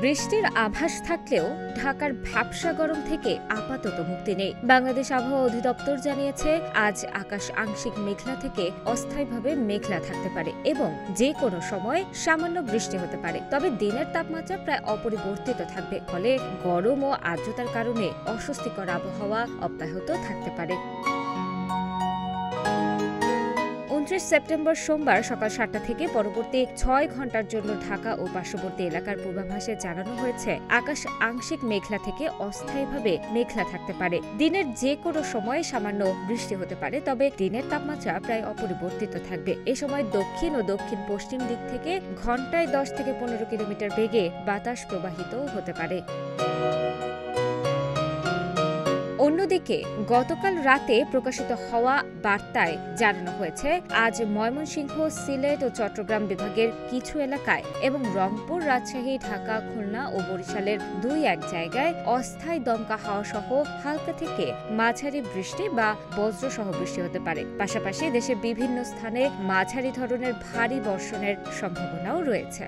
বৃষ্টির আভাস থাকলেও ঢাকার ভ্যাপসা গরম থেকে আপাতত মুক্তি নেই। বাংলাদেশ আবহাওয়া অধিদপ্তর জানিয়েছে, আজ আকাশ আংশিক মেঘলা থেকে অস্থায়ীভাবে মেঘলা থাকতে পারে এবং যে কোনো সময় সামান্য বৃষ্টি হতে পারে। তবে দিনের তাপমাত্রা প্রায় অপরিবর্তিত থাকবে, ফলে গরম ও আর্দ্রতার কারণে অস্বস্তিকর আবহাওয়া অব্যাহত থাকতে পারে। 29 সেপ্টেম্বর সোমবার সকাল 7টা থেকে পরবর্তী 6 ঘন্টার জন্য ঢাকা ও পার্শ্ববর্তী এলাকার পূর্বাভাসে জানানো হয়েছে, আকাশ আংশিক মেঘলা থেকে অস্থায়ীভাবে মেঘলা থাকতে পারে। দিনের যে কোনো সময় সামান্য বৃষ্টি হতে পারে, তবে দিনের তাপমাত্রা প্রায় অপরিবর্তিত থাকবে। এ সময় দক্ষিণ ও দক্ষিণ পশ্চিম দিক থেকে ঘন্টায় 10 থেকে 15 কিলোমিটার বেগে বাতাস প্রবাহিত হতে পারে। অন্যদিকে গতকাল রাতে প্রকাশিত হওয়া বার্তায় জানানো হয়েছে, আজ ময়মনসিংহ, সিলেট ও চট্টগ্রাম বিভাগের কিছু এলাকায় এবং রংপুর, রাজশাহী, ঢাকা, খুলনা ও বরিশালের 2-1 জায়গায় অস্থায়ী দমকা হাওয়া সহ হালকা থেকে মাঝারি বৃষ্টি বা বজ্রসহ বৃষ্টি হতে পারে। পাশাপাশি দেশের বিভিন্ন স্থানে মাঝারি ধরনের ভারী বর্ষণের সম্ভাবনাও রয়েছে।